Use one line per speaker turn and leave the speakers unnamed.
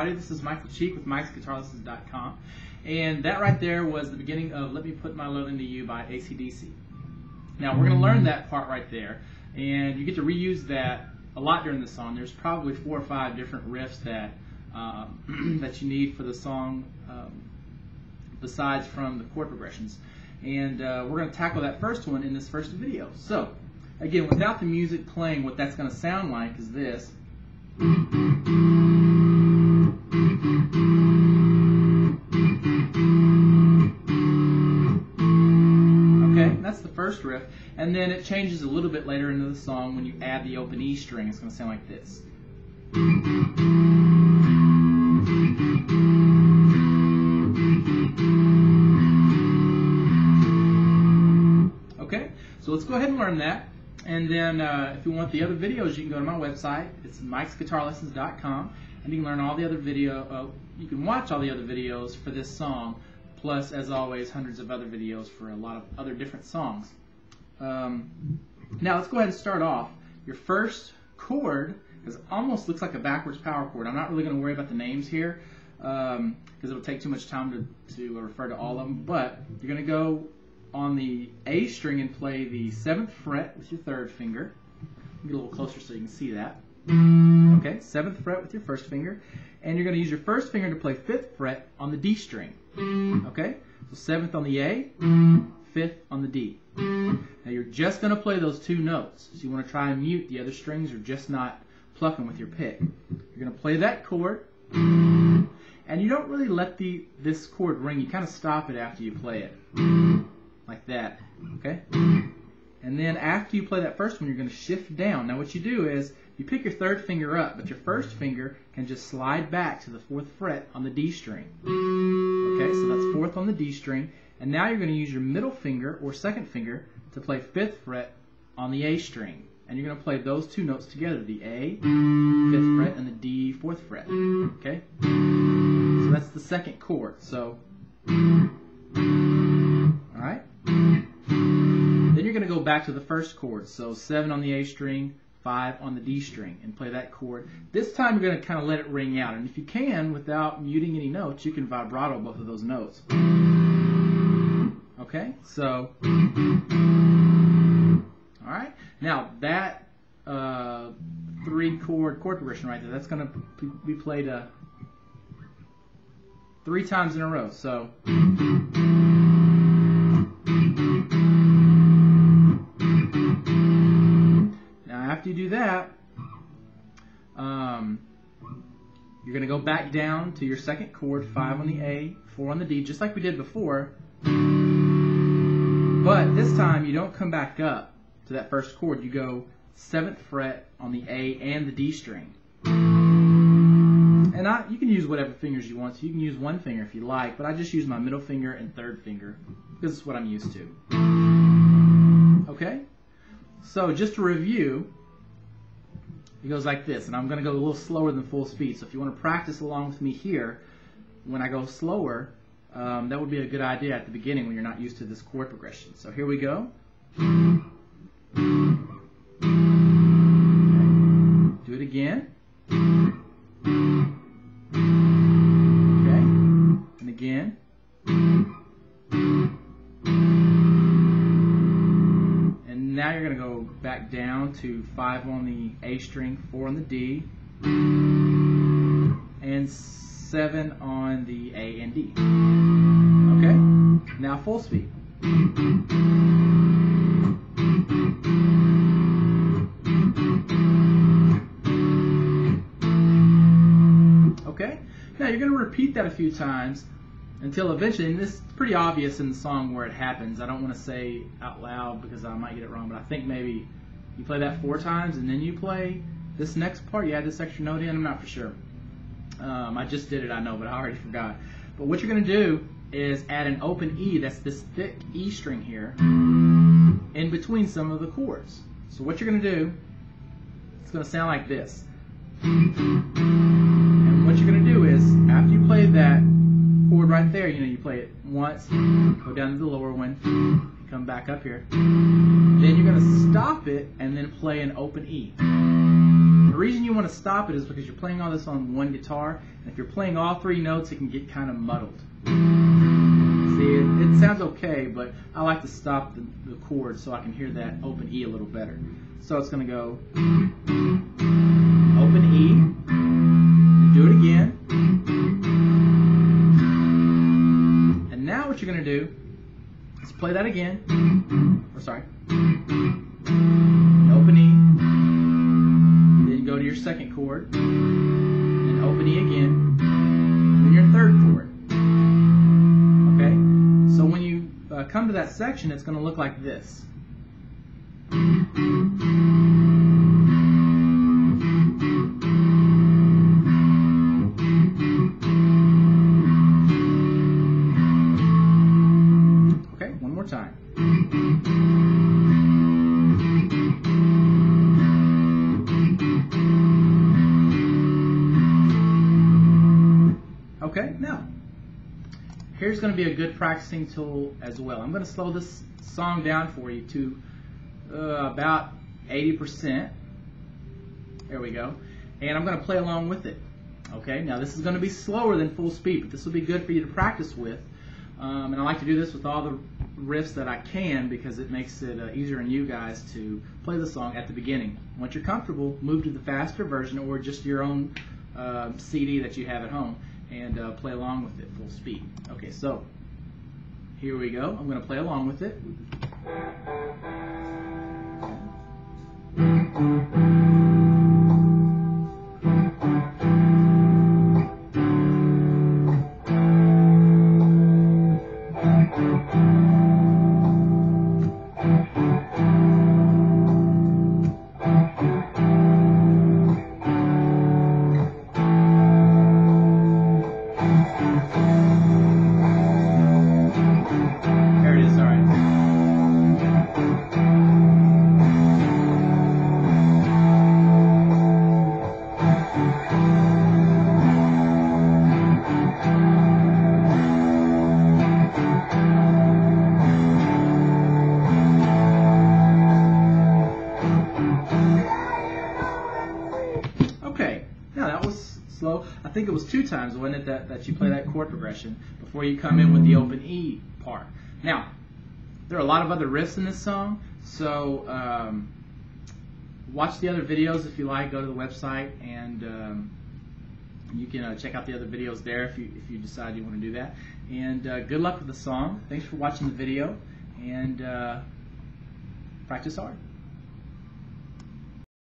This is Michael Cheek with Mike'sGuitarLessons.com, and that right there was the beginning of Let Me Put My Love Into You by ACDC. Now we're going to learn that part right there, and you get to reuse that a lot during the song. There's probably 4 or 5 different riffs that that you need for the song, besides from the chord progressions. And we're going to tackle that first one in this first video. So again, without the music playing, what that's going to sound like is this. Okay, that's the first riff, and then it changes a little bit later into the song when you add the open E string. It's going to sound like this. Okay, so let's go ahead and learn that. And then if you want the other videos, you can go to my website. It's Mike'sGuitarLessons.com, and you can learn all the other you can watch all the other videos for this song, plus, as always, hundreds of other videos for a lot of other different songs. Now let's go ahead and start off. Your first chord almost looks like a backwards power chord. I'm not really going to worry about the names here because it'll take too much time to refer to all of them, but you're going to go on the A string and play the 7th fret with your 3rd finger. Get a little closer so you can see that. Okay, 7th fret with your 1st finger, and you're going to use your 1st finger to play 5th fret on the D string. Okay, so 7th on the A, 5th on the D. Now you're just going to play those 2 notes, so you want to try and mute the other strings or just not plucking with your pick. You're going to play that chord, and you don't really let this chord ring. You kind of stop it after you play it, like that. Okay. And then after you play that first one, you're going to shift down. Now what you do is you pick your 3rd finger up, but your 1st finger can just slide back to the 4th fret on the D string. Okay, so that's 4th on the D string. And now you're going to use your middle finger or 2nd finger to play 5th fret on the A string. And you're going to play those 2 notes together, the A, 5th fret, and the D, 4th fret. Okay? So that's the 2nd chord. So, alright? Then you're going to go back to the 1st chord. So 7 on the A string, 5 on the D string, and play that chord. This time you're going to kind of let it ring out. And if you can, without muting any notes, you can vibrato both of those notes. Okay? So, alright? Now that 3-chord chord progression right there, that's going to be played 3 times in a row. So, after you do that, you're going to go back down to your 2nd chord, 5 on the A, 4 on the D, just like we did before. But this time you don't come back up to that 1st chord. You go 7th fret on the A and the D string. And you can use whatever fingers you want to. You can use 1 finger if you like, but I just use my middle finger and 3rd finger because it's what I'm used to. Okay? So just to review, it goes like this, and I'm going to go a little slower than full speed. So if you want to practice along with me here, when I go slower, that would be a good idea at the beginning when you're not used to this chord progression. So here we go. Okay. Do it again. Okay. And again. And now you're going to go back down to 5 on the A string, 4 on the D, and 7 on the A and D. Okay? Now full speed. Okay? Now you're going to repeat that a few times until eventually, and this is pretty obvious in the song where it happens. I don't want to say out loud because I might get it wrong, but I think maybe you play that 4 times and then you play this next part. You add this extra note in. I'm not for sure. I just did it, I know, but I already forgot. But what you're going to do is add an open E, that's this thick E string here, in between some of the chords. So what you're going to do, it's going to sound like this. And what you're going to do is, after you play that chord right there, you play it once, go down to the lower one, come back up here. Then you're going to stop it and then play an open E. The reason you want to stop it is because you're playing all this on one guitar, and if you're playing all 3 notes, it can get kind of muddled. See, it sounds okay, but I like to stop the chord so I can hear that open E a little better. So it's going to go open E, and do it again. And now what you're going to do is play that again. Or sorry, open E. Go to your second chord, and open E again, then your third chord. Okay? So when you come to that section, it's going to look like this. Okay, one more time. Okay, now, here's going to be a good practicing tool as well. I'm going to slow this song down for you to about 80%. There we go. And I'm going to play along with it. Okay, now this is going to be slower than full speed, but this will be good for you to practice with. And I like to do this with all the riffs that I can because it makes it easier on you guys to play the song at the beginning. Once you're comfortable, move to the faster version or just your own CD that you have at home, and play along with it full speed. Okay, so here we go. I'm going to play along with it. Slow. I think it was 2 times, wasn't it, that you play that chord progression before you come in with the open E part. Now, there are a lot of other riffs in this song, so watch the other videos if you like. Go to the website and you can check out the other videos there if you decide you want to do that. And good luck with the song. Thanks for watching the video, and practice hard.